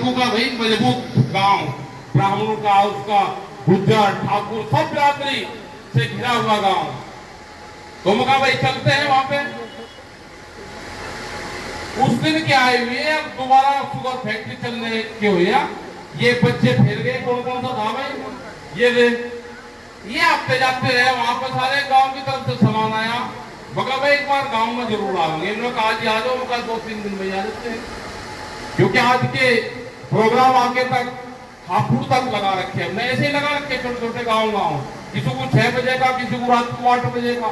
सड़कों का भाई मजबूत गांव, ब्राह्मणों का, उसका गुज्जर ठाकुर सब बिरादरी से घिरा हुआ गांव। तो मैं कहा भाई चलते हैं वहां पे। उस दिन क्या आए हुए, अब दोबारा शुगर फैक्ट्री चलने के हुए, ये बच्चे फिर गए। कौन कौन सा था भाई? ये आते जाते रहे, वहां पर सारे गांव की तरफ से सामान आया। मगर भाई एक बार गांव में जरूर आएंगे। इन्होंने कहा जी आ जाओ, उनका 2-3 दिन में आ जाते हैं, क्योंकि आज के प्रोग्राम आगे तक हापुड़ तक लगा रखे, हमने ऐसे ही लगा रखे छोटे छोटे गाँव, किसी को 6 बजे का, किसी को रात को 8 बजे का।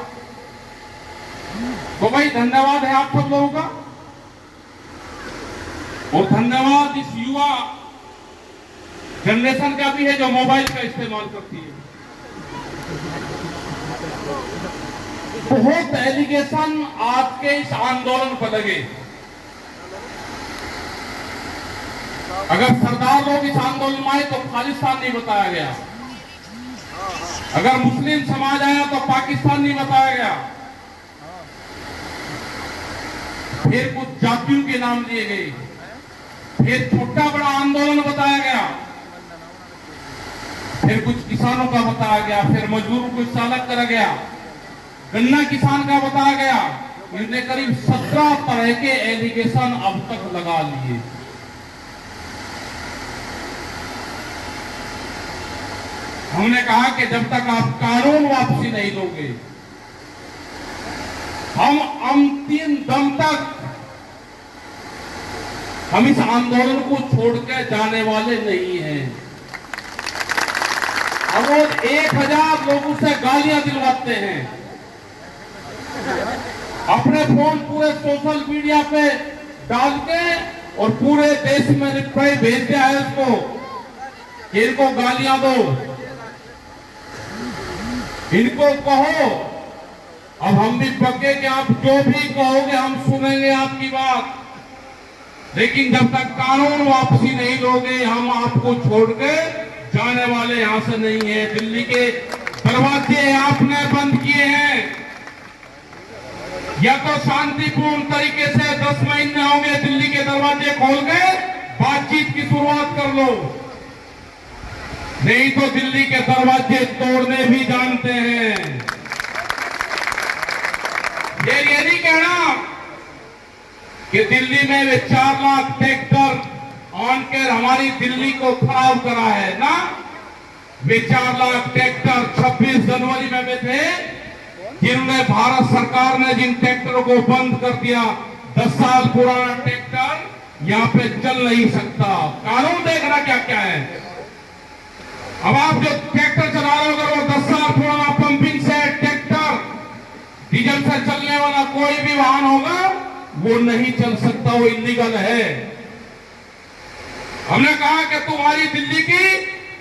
तो भाई धन्यवाद है आप सब लोगों का, और धन्यवाद इस युवा जनरेशन का भी है जो मोबाइल का इस्तेमाल करती है। बहुत एलिगेशन आपके इस आंदोलन पर लगे। अगर सरदार लोग इस आंदोलन में आए तो खालिस्तान नहीं बताया गया, अगर मुस्लिम समाज आया तो पाकिस्तान नहीं बताया गया, फिर कुछ जातियों के नाम लिए गए, फिर छोटा बड़ा आंदोलन बताया गया, फिर कुछ किसानों का बताया गया, फिर मजदूरों को चालक करा गया, गन्ना किसान का बताया गया। इन्हें करीब 17 तरह के एलिगेशन अब तक लगा लिए। हमने कहा कि जब तक आप कानून वापसी नहीं लोगे, हम अंतिम दम तक हम इस आंदोलन को छोड़कर जाने वाले नहीं हैं। अब वो 1000 लोगों से गालियां दिलवाते हैं, अपने फोन पूरे सोशल मीडिया पे डाल के और पूरे देश में रिप्लाई भेज दिया है उसको कि इनको गालियां दो, इनको कहो। अब हम भी पक्के कि आप जो भी कहोगे हम सुनेंगे आपकी बात, लेकिन जब तक कानून वापसी नहीं लोगे हम आपको छोड़ के जाने वाले यहां से नहीं है। दिल्ली के दरवाजे आपने बंद किए हैं, या तो शांतिपूर्ण तरीके से 10 महीने होंगे, दिल्ली के दरवाजे खोल के बातचीत की शुरुआत कर लो, नहीं तो दिल्ली के दरवाजे तोड़ने भी जानते हैं। ये नहीं कहना कि दिल्ली में वे 4 लाख ट्रैक्टर आनकर हमारी दिल्ली को खराब करा है ना। वे 4 लाख ट्रैक्टर 26 जनवरी में वे थे जिन्होंने, भारत सरकार ने जिन ट्रैक्टरों को बंद कर दिया। 10 साल पुराना ट्रैक्टर यहाँ पे चल नहीं सकता। कानून देखना क्या क्या है। अब आप जो ट्रैक्टर चला रहे हो, अगर वो 10 साल पुराना पंपिंग सेट ट्रैक्टर, डीजल से चलने वाला कोई भी वाहन होगा, वो नहीं चल सकता, वो इलीगल है। हमने कहा कि तुम्हारी दिल्ली की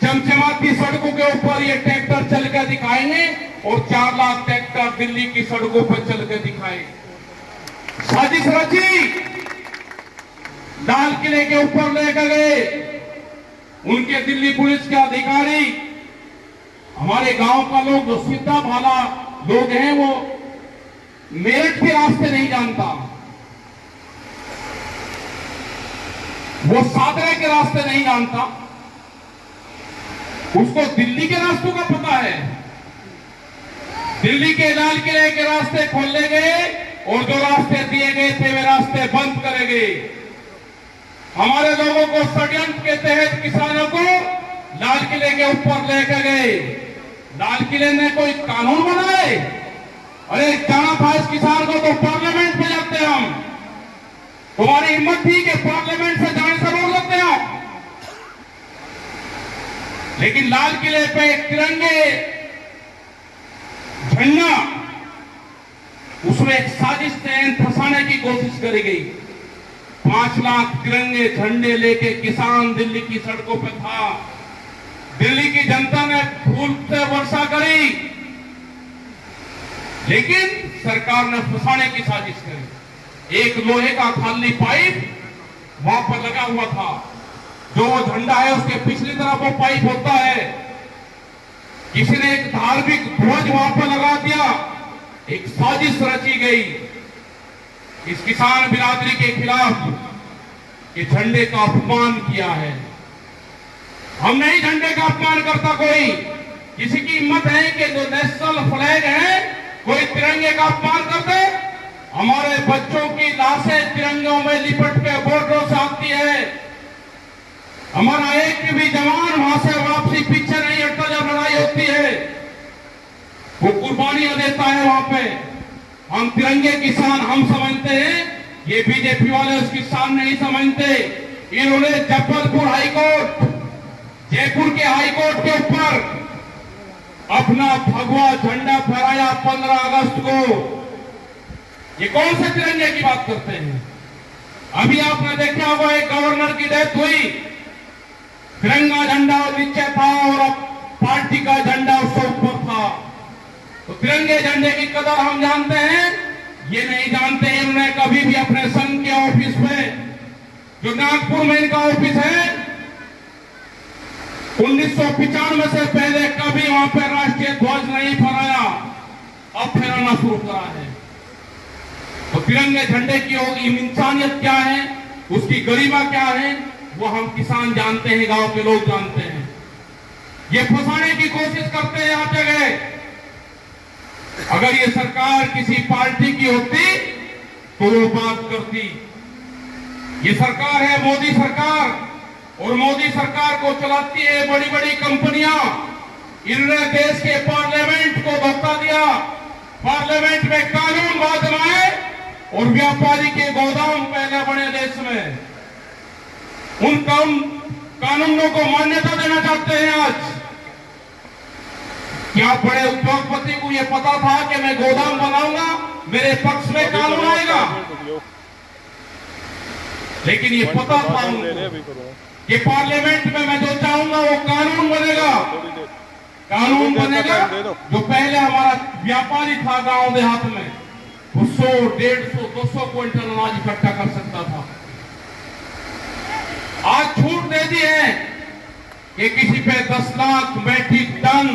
चमचमाती सड़कों के ऊपर ये ट्रैक्टर चल के दिखाएंगे और 4 लाख ट्रैक्टर दिल्ली की सड़कों पर चल के दिखाए। साजिश रची, लाल किले के ऊपर लेकर गए उनके दिल्ली पुलिस के अधिकारी। हमारे गांव का लोग जो सीधा भाला लोग हैं, वो मेरठ के रास्ते नहीं जानता, वो सादरे के रास्ते नहीं जानता, उसको दिल्ली के रास्तों का पता है। दिल्ली के लाल किले के रास्ते खोले गए और जो रास्ते दिए गए थे वे रास्ते बंद करे गए। हमारे लोगों को षड्यंत्र के तहत किसानों को लाल किले के ऊपर लेकर गए। लाल किले ने कोई कानून बनाए? अरे जाना था इस किसान को तो पार्लियामेंट में जाते हम। तुम्हारी हिम्मत थी कि पार्लियामेंट से जाने से रोक सकते हैं आप, लेकिन लाल किले पे तिरंगे झंडा, उसमें एक साजिश तहत फंसाने की कोशिश करी गई। 5 लाख तिरंगे झंडे लेके किसान दिल्ली की सड़कों पे था। दिल्ली की जनता ने फूल से वर्षा करी, लेकिन सरकार ने फंसाने की साजिश करी। एक लोहे का खाली पाइप वहां पर लगा हुआ था, जो वो झंडा है उसके पिछली तरफ वो पाइप होता है। किसी ने एक धार्मिक ध्वज वहां पर लगा दिया। एक साजिश रची गई इस किसान बिरादरी के खिलाफ। कि झंडे का अपमान किया है। हम नहीं झंडे का अपमान करता कोई, किसी की हिम्मत है कि जो नेशनल फ्लैग है कोई तिरंगे का अपमान कर दे। हमारे बच्चों की लाशें तिरंगों में लिपट के बॉर्डरों से आती है, हमारा एक भी जवान वहां से वापसी पीछे नहीं हटता जब लड़ाई होती है, वो कुर्बानियां देता है वहां पे। हम तिरंगे किसान हम समझते हैं, ये बीजेपी वाले उस किसान नहीं समझते। इन्होंने जबलपुर हाईकोर्ट, जयपुर के हाईकोर्ट के ऊपर अपना भगवा झंडा फहराया 15 अगस्त को। ये कौन से तिरंगे की बात करते हैं? अभी आपने देखा होगा एक गवर्नर की डेथ हुई, तिरंगा झंडा नीचे था और अब पार्टी का झंडा उससे ऊपर था। तो तिरंगे झंडे की कदर हम जानते हैं, ये नहीं जानते इन्होंने कभी भी अपने संघ के ऑफिस में, जो नागपुर में इनका ऑफिस है, 1995 से पहले कभी वहां पर राष्ट्रीय ध्वज नहीं फहराया, अब फहराना शुरू करा है। तो तिरंगे झंडे की इंसानियत क्या है, उसकी गरिमा क्या है, वो हम किसान जानते हैं, गांव के लोग जानते हैं। ये फंसाने की कोशिश करते हैं हर जगह। अगर ये सरकार किसी पार्टी की होती तो वो बात करती। ये सरकार है मोदी सरकार, और मोदी सरकार को चलाती है बड़ी बड़ी कंपनियां। इन्होंने देश के पार्लियामेंट को धक्का दिया, पार्लियामेंट में कानून बाद बनाए और व्यापारी के गोदाम पहले बने देश में। उन कानूनों को मान्यता देना चाहते हैं आज। क्या बड़े उद्योगपति को यह पता था कि मैं गोदाम बनाऊंगा, मेरे पक्ष में कानून आएगा? लेकिन ये पता था उनको कि पार्लियामेंट में मैं जो चाहूंगा वो कानून बनेगा। कानून बनेगा जो पहले हमारा व्यापारी था गांव देहात में, वो 100, 150, 200 क्विंटल अनाज इकट्ठा कर सकता था। आज छूट दे दी है कि किसी पे 10 लाख मैट्रिक टन,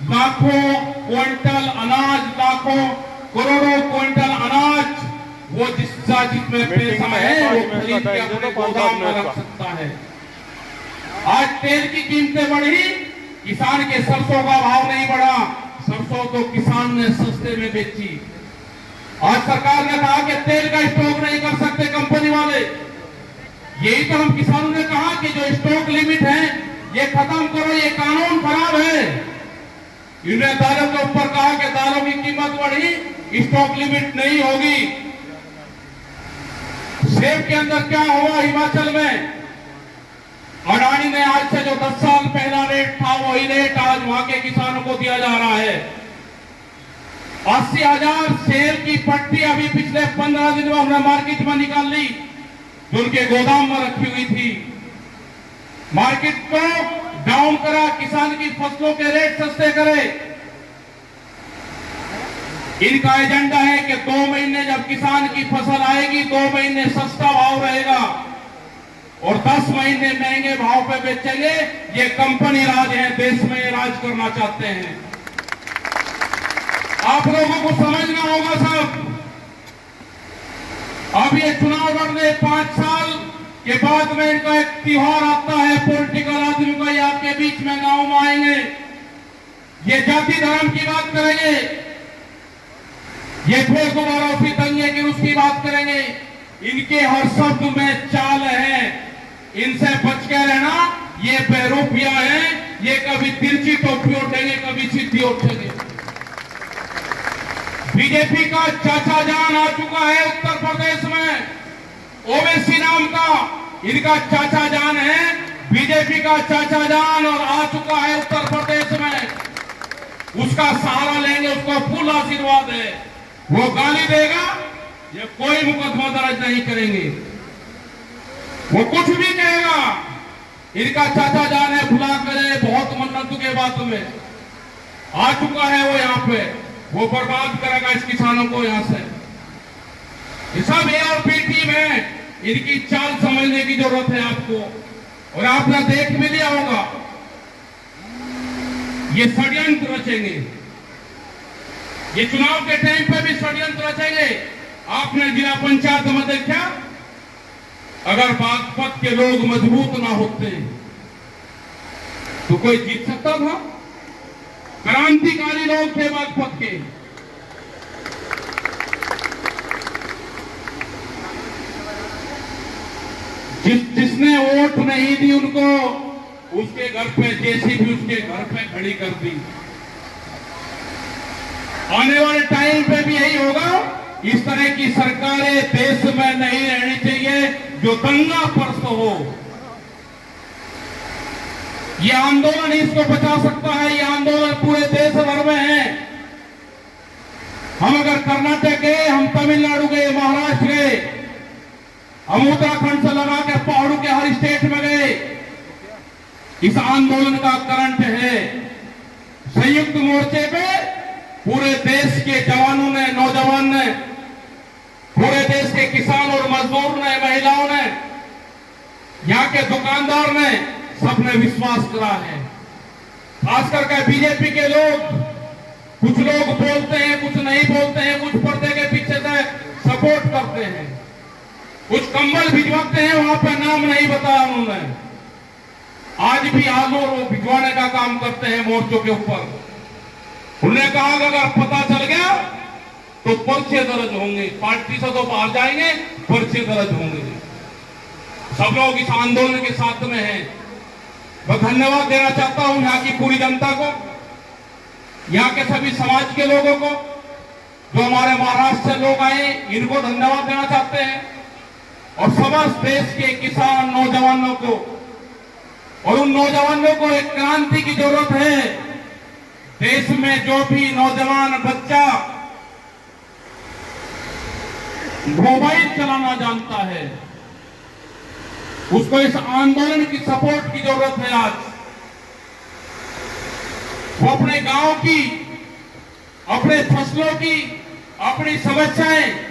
लाखों क्विंटल अनाज, लाखों करोड़ों क्विंटल अनाज, वो जिसमें पैसा है वो खरीद के अपने गोदाम में रख सकता है। आज तेल की कीमतें बढ़ी, किसान के सरसों का भाव नहीं बढ़ा, सरसों तो किसान ने सस्ते में बेची। आज सरकार ने कहा कि तेल का स्टॉक नहीं कर सकते कंपनी वाले। यही तो हम किसानों ने कहा कि जो स्टॉक लिमिट है ये खत्म करो, ये कानून खराब है। इन्होंने दालों के ऊपर कहा कि दालों की कीमत बढ़ी, स्टॉक लिमिट नहीं होगी। सेब के अंदर क्या हुआ हिमाचल में? अडानी ने आज से जो 10 साल पहला रेट था वही रेट आज वहां के किसानों को दिया जा रहा है। 80,000 सेब की पट्टी अभी पिछले 15 दिन में हमने मार्केट में निकाल ली, जो उनके गोदाम में रखी हुई थी। मार्केट को डाउन करा, किसान की फसलों के रेट सस्ते करे। इनका एजेंडा है कि 2 महीने जब किसान की फसल आएगी 2 महीने सस्ता भाव रहेगा और 10 महीने महंगे भाव पे बेचेंगे। ये कंपनी राज है, देश में राज करना चाहते हैं। आप लोगों को समझना होगा सब। अब ये चुनाव लड़ने 5 साल के बाद में इनका एक त्योहार आता है, पॉलिटिकल आदमी का, ये आपके बीच में गांव में आएंगे, ये जाति धर्म की बात करेंगे, ये फिर दोबारा उसी दंगे की उसकी बात करेंगे। इनके हर शब्द में चाल है, इनसे बच के रहना। ये बेरूपिया है, ये कभी तिरछी टोपी उठेंगे, कभी सीधी उठेंगे। बीजेपी का चाचा जान आ चुका है उत्तर प्रदेश में, ओवैसी नाम का इनका चाचा जान है, बीजेपी का चाचा जान, और आ चुका है उत्तर प्रदेश में। उसका सहारा लेंगे, उसको फुल आशीर्वाद है। वो गाली देगा, ये कोई मुकदमा दर्ज नहीं करेंगे, वो कुछ भी कहेगा। इनका चाचा जान है, बुला करे बहुत मन्नतों के बात में आ चुका है वो यहाँ पे, वो बर्बाद करेगा इस किसानों को यहाँ से। ये सब ए और बी टीम है, इनकी चाल समझने की जरूरत है आपको। और आपने देख भी लिया होगा, ये षड्यंत्र रचेंगे, ये चुनाव के टाइम पे भी षड्यंत्र रचेंगे। आपने जिला पंचायत में देखा, अगर बागपत के लोग मजबूत ना होते तो कोई जीत सकता था? क्रांतिकारी लोग थे बागपत के। जिसने वोट नहीं दी उनको, उसके घर पे जेसीबी उसके घर पे खड़ी कर दी। आने वाले टाइम पे भी यही होगा। इस तरह की सरकारें देश में नहीं रहनी चाहिए जो दंगा परस्त हो। ये आंदोलन इसको बचा सकता है। ये आंदोलन पूरे देश भर में है। हम अगर कर्नाटक गए, हम तमिलनाडु गए, महाराष्ट्र गए, हम उत्तराखंड से लगा के पहाड़ों के हर स्टेट में गए, इस आंदोलन का करंट है। संयुक्त मोर्चे पे पूरे देश के जवानों ने, नौजवान ने, पूरे देश के किसान और मजदूर ने, महिलाओं ने, यहाँ के दुकानदार ने, सबने विश्वास करा है। खास करके बीजेपी के लोग, कुछ लोग बोलते हैं, कुछ नहीं बोलते हैं, कुछ पर्दे के पीछे से सपोर्ट करते हैं, कुछ कंबल भिजवाते हैं, वहां पर नाम नहीं बताया उन्होंने। आज भी आलू भिजवाने का काम करते हैं मोर्चों के ऊपर। उन्होंने कहा कि अगर पता चल गया तो पर्चे दर्ज होंगे, पार्टी से तो बाहर जाएंगे, पर्चे दर्ज होंगे। सब लोग इस आंदोलन के साथ में हैं। मैं धन्यवाद देना चाहता हूं यहाँ की पूरी जनता को, यहाँ के सभी समाज के लोगों को, जो हमारे महाराष्ट्र से लोग आए, इनको धन्यवाद देना चाहते हैं। और समस्त देश के किसान नौजवानों को, और उन नौजवानों को एक क्रांति की जरूरत है। देश में जो भी नौजवान बच्चा मोबाइल चलाना जानता है, उसको इस आंदोलन की सपोर्ट की जरूरत है। आज वो अपने गांव की, अपने फसलों की, अपनी समस्याएं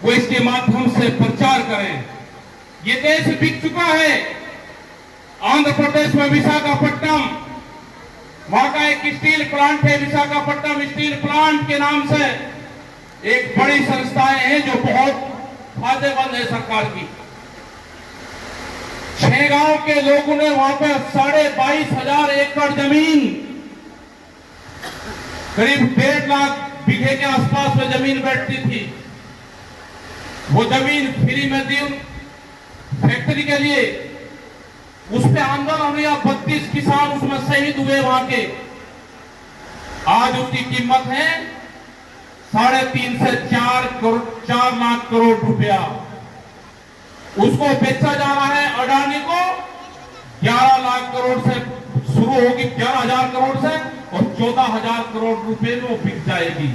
वो इसके माध्यम से प्रचार करें। ये देश बिक चुका है। आंध्र प्रदेश में विशाखापट्टनम, वहां का एक स्टील प्लांट है, विशाखापट्टनम स्टील प्लांट के नाम से एक बड़ी संस्थाएं हैं जो बहुत फायदेमंद है सरकार की। 6 गांव के लोगों ने वहां पर 22,500 एकड़ जमीन, करीब 1.5 लाख बीघे के आसपास में जमीन बैठती थी, वो जमीन फ्री में दी फैक्ट्री के लिए। उस पर आंदोलन हुआ, 32 किसान उसमें शहीद हुए वहां के। आज उसकी कीमत है 3.5 से 4 लाख करोड़ रुपया। उसको बेचा जा रहा है अडानी को 11 लाख करोड़ से शुरू होगी, 11,000 करोड़ से, और 14,000 करोड़ रुपए में वो बिक जाएगी।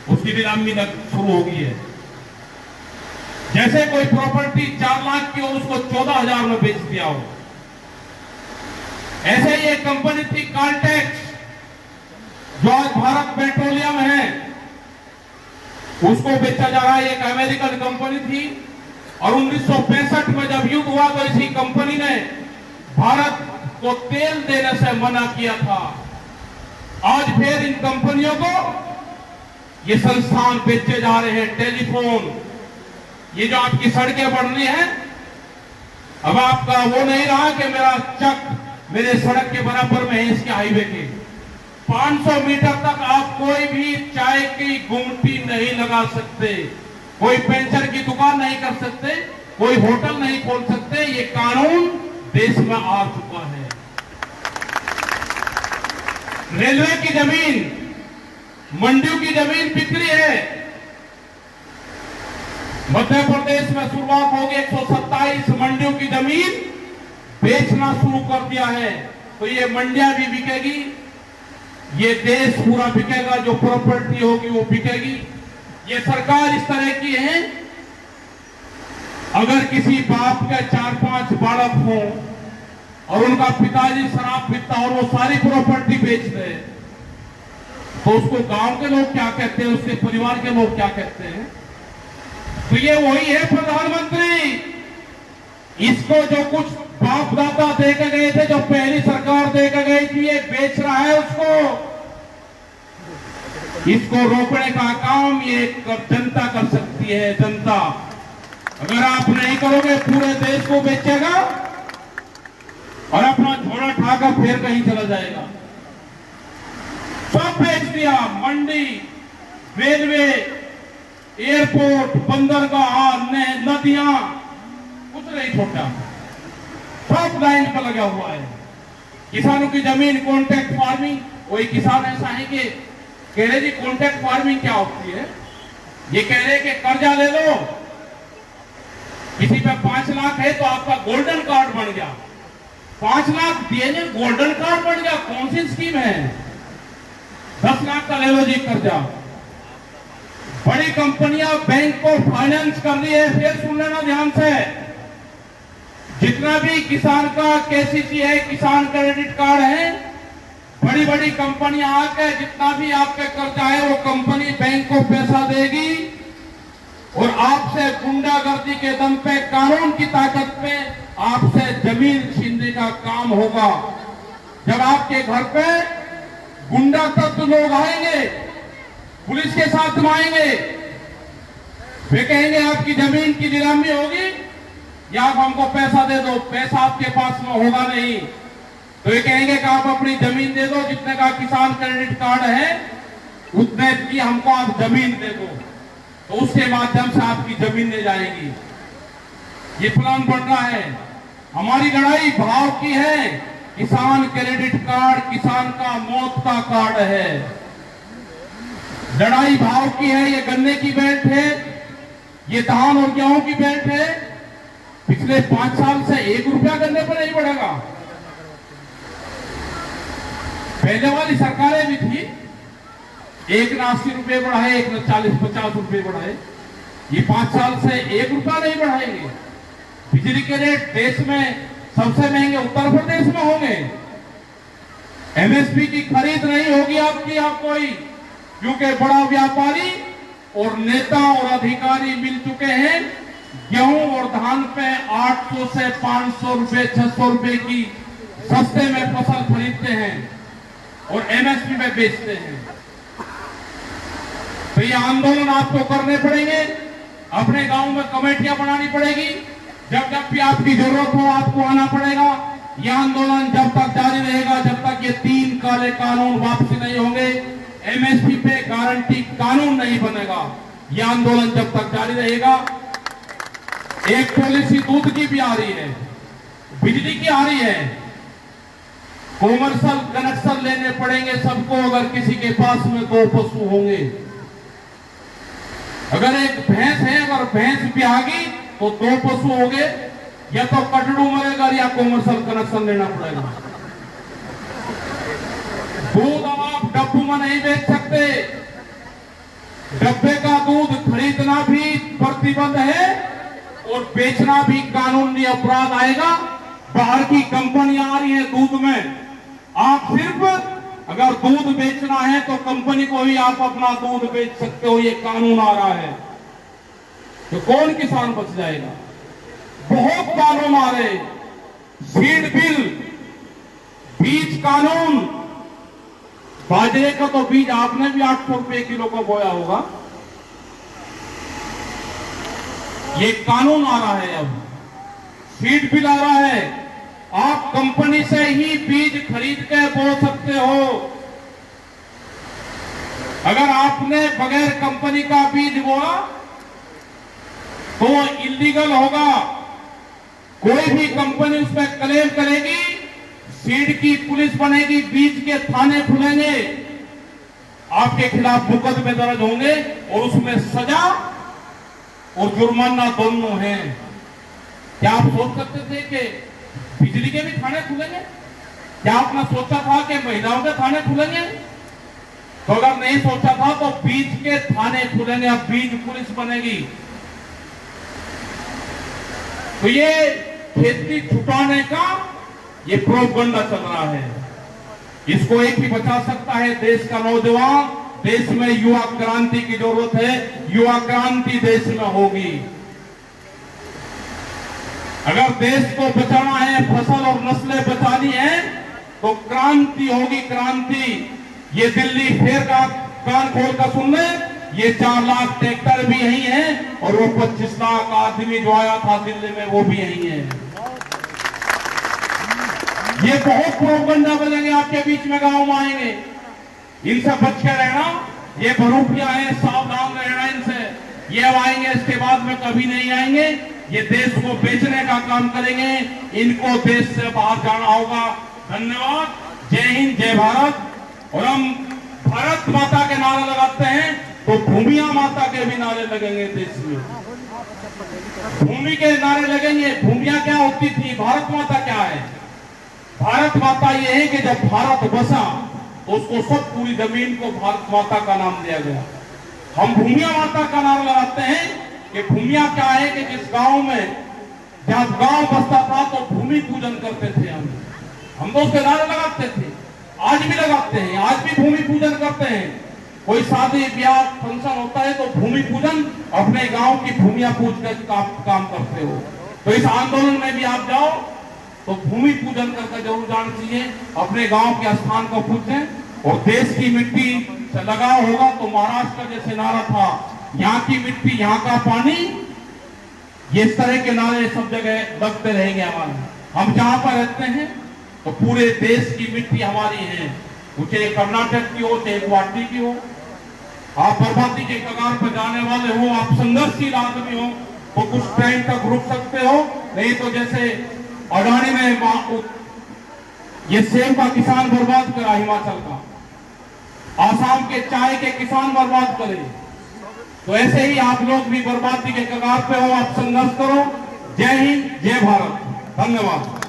उसकी नीलामी शुरू होगी है। जैसे कोई प्रॉपर्टी 4 लाख की और उसको 14,000 में बेच दिया हो। ऐसे ही एक कंपनी थी काल्टेक्स, जो आज भारत पेट्रोलियम है, उसको बेचा जा रहा है। एक अमेरिकन कंपनी थी, और 1965 में जब युद्ध हुआ तो इसी कंपनी ने भारत को तेल देने से मना किया था। आज फिर इन कंपनियों को ये संस्थान बेचे जा रहे हैं। टेलीफोन, ये जो आपकी सड़कें बन रही हैं, अब आपका वो नहीं रहा कि मेरा चक मेरे सड़क के बराबर में है इसके हाईवे के। 500 मीटर तक आप कोई भी चाय की गुमटी नहीं लगा सकते, कोई पेंचर की दुकान नहीं कर सकते, कोई होटल नहीं खोल सकते। ये कानून देश में आ चुका है। रेलवे की जमीन, मंडियों की जमीन बिक्री है। मध्य प्रदेश में शुरुआत होगी, 127 मंडियों की जमीन बेचना शुरू कर दिया है। तो ये मंडियां भी बिकेगी, ये देश पूरा बिकेगा, जो प्रॉपर्टी होगी वो बिकेगी। ये सरकार इस तरह की है, अगर किसी बाप के 4-5 बालक हो और उनका पिताजी शराब पीता और वो सारी प्रॉपर्टी बेच दे, तो उसको गांव के लोग क्या कहते हैं, उसके परिवार के लोग क्या कहते हैं? तो ये वही है प्रधानमंत्री। इसको जो कुछ बाप दादा देकर गए थे, जो पहली सरकार देकर गई थी, ये बेच रहा है उसको। इसको रोकने का काम ये जनता कर सकती है, जनता। अगर आप नहीं करोगे पूरे देश को बेचेगा और अपना झोला ठाकर फिर कहीं चला जाएगा। सब बेच दिया, मंडी, रेलवे, एयरपोर्ट, बंदरगाह, नदियां, कुछ नहीं छोटा, सब लाइन पर लगा हुआ है। किसानों की जमीन कॉन्ट्रैक्ट फार्मिंग, कोई किसान ऐसा है कि कह रहे जी कॉन्ट्रैक्ट फार्मिंग क्या होती है, ये कह रहे कि कर्जा ले लो, किसी पे 5 लाख है तो आपका गोल्डन कार्ड बन गया, 5 लाख दिए गोल्डन कार्ड बन गया। कौन सी स्कीम है? 10 लाख का ले लो जी कर्जा। बड़ी कंपनियां बैंक को फाइनेंस कर रही है। फिर सुन लेना ध्यान से, जितना भी किसान का केसीसी है, किसान क्रेडिट कार्ड है, बड़ी बड़ी कंपनियां आकर जितना भी आपका कर्जा है वो कंपनी बैंक को पैसा देगी और आपसे गुंडागर्दी के दम पे, कानून की ताकत पे आपसे जमीन छीनने का काम होगा। जब आपके घर पे गुंडा तत्व लोग आएंगे, पुलिस के साथ आएंगे, वे कहेंगे आपकी जमीन की नीलामी होगी या आप हमको पैसा दे दो। पैसा आपके पास में होगा नहीं तो ये कहेंगे कि आप अपनी जमीन दे दो, जितने का किसान क्रेडिट कार्ड है उतने की हमको आप जमीन दे दो, तो उसके माध्यम से आपकी जमीन ले जाएगी। ये प्लान बन रहा है। हमारी लड़ाई भाव की है। किसान क्रेडिट कार्ड किसान का मौत का कार्ड है। लड़ाई भाव की है। ये गन्ने की बेल्ट है, ये धान और गेहूं की बेल्ट है। पिछले 5 साल से 1 रुपया गन्ने पर नहीं बढ़ेगा। पहले वाली सरकारें भी थी, एक ने 80 रुपए बढ़ाए, एक ने 40-50 रुपए बढ़ाए। ये 5 साल से 1 रुपया नहीं बढ़ाएंगे। बिजली के रेट देश में सबसे महंगे उत्तर प्रदेश में होंगे। एमएसपी की खरीद नहीं होगी आपकी, आप कोई, क्योंकि बड़ा व्यापारी और नेता और अधिकारी मिल चुके हैं। गेहूं और धान पे 800 से 500 रुपए 600 रुपए की सस्ते में फसल खरीदते हैं और एमएसपी में बेचते हैं। तो ये आंदोलन आपको करने पड़ेंगे। अपने गांव में कमेटियां बनानी पड़ेगी। जब जब भी आपकी जरूरत हो आपको आना पड़ेगा। यह आंदोलन जब तक जारी रहेगा जब तक ये 3 काले कानून वापसी नहीं होंगे, एमएसपी पे गारंटी कानून नहीं बनेगा। यह आंदोलन जब तक जारी रहेगा। एक पॉलिसी दूध की भी आ रही है, बिजली की आ रही है। कॉमर्शियल कनेक्शन लेने पड़ेंगे सबको अगर किसी के पास में 2 पशु होंगे। अगर एक भैंस है, अगर भैंस भी आ गई तो 2 पशु हो गए, या तो कटड़ू मरेगा या कॉमर्शियल कनेक्शन लेना पड़ेगा। दूध अब आप डब्बू में नहीं बेच सकते। डब्बे का दूध खरीदना भी प्रतिबंध है और बेचना भी कानूनी अपराध आएगा। बाहर की कंपनियां आ रही है दूध में। आप सिर्फ अगर दूध बेचना है तो कंपनी को ही आप अपना दूध बेच सकते हो, ये कानून आ रहा है। तो कौन किसान बच जाएगा? बहुत कानून आ रहे। सीड बिल, बीज कानून, बाजरे का तो बीज आपने भी 800 रुपए किलो को बोया होगा। ये कानून आ रहा है। अब सीड बिल आ रहा है। आप कंपनी से ही बीज खरीद के बो सकते हो। अगर आपने बगैर कंपनी का बीज बोया तो इलीगल होगा। कोई भी कंपनी उस पर क्लेम करेगी, सीड की पुलिस बनेगी, बीज के थाने खुलेंगे, आपके खिलाफ मुकदमे दर्ज होंगे और उसमें सजा और जुर्माना दोनों हैं। क्या आप सोच सकते थे कि बिजली के भी थाने खुलेंगे? क्या आपने सोचा था कि महिलाओं के थाने खुलेंगे? तो अगर नहीं सोचा था तो बीज के थाने खुलेंगे। अब बीज पुलिस बनेगी। तो ये खेती छुपाने का ये प्रोपगंडा चल रहा है। इसको एक ही बचा सकता है देश का नौजवान। देश में युवा क्रांति की जरूरत है। युवा क्रांति देश में होगी। अगर देश को बचाना है, फसल और नस्लें बचानी है तो क्रांति होगी, क्रांति। ये दिल्ली फिर का कान खोल कर सुन ले, ये 4 लाख ट्रैक्टर भी यही है और वो 25 लाख आदमी जो आया था दिल्ली में वो भी यही है। ये बहुत प्रोपगंडा बनेंगे आपके बीच में, गांव में आएंगे। इनसे बच के रहना, ये बरूपिया है, सावधान रहना इनसे। ये अब आएंगे, इसके बाद में कभी नहीं आएंगे। ये देश को बेचने का काम करेंगे, इनको देश से बाहर जाना होगा। धन्यवाद, जय हिंद, जय भारत। और हम भारत माता के नारे लगाते हैं तो भूमिया माता के भी नारे लगेंगे देश में। भूमि के नारे लगेंगे। भूमिया क्या होती थी, भारत माता क्या है? भारत माता ये है कि जब भारत बसा तो उसको सब पूरी जमीन को भारत माता का नाम दिया गया। हम भूमिया माता का नारा लगाते हैं कि भूमिया क्या है कि जिस गांव में जब गांव बसता था तो भूमि पूजन करते थे हम तो उसके नारे लगाते थे, आज भी लगाते हैं। आज भी भूमि पूजन करते हैं। कोई शादी ब्याह फंक्शन होता है तो भूमि पूजन, अपने गांव की भूमिया पूज कर काम करते हो। तो इस आंदोलन में भी आप जाओ तो भूमि पूजन करके जरूर जाना चाहिए। अपने गांव के स्थान को पूजें और देश की मिट्टी से लगाव होगा तो महाराष्ट्र का जैसे नारा था, यहाँ की मिट्टी, यहाँ का पानी, ये इस तरह के नारे सब जगह लगते रहेंगे हमारे। हम जहां पर रहते हैं तो पूरे देश की मिट्टी हमारी है, चाहे कर्नाटक की हो, चाहे गुवाहाटी की हो। आप बर्बादी के कगार पर जाने वाले हो, आप संघर्षशील आदमी हो तो कुछ टाइम तक रुक सकते हो, नहीं तो जैसे अडानी ने ये सेब का किसान बर्बाद करा, हिमाचल का, आसाम के चाय के किसान बर्बाद करे, तो ऐसे ही आप लोग भी बर्बादी के कगार पे हो। आप संघर्ष करो। जय हिंद, जय भारत। धन्यवाद।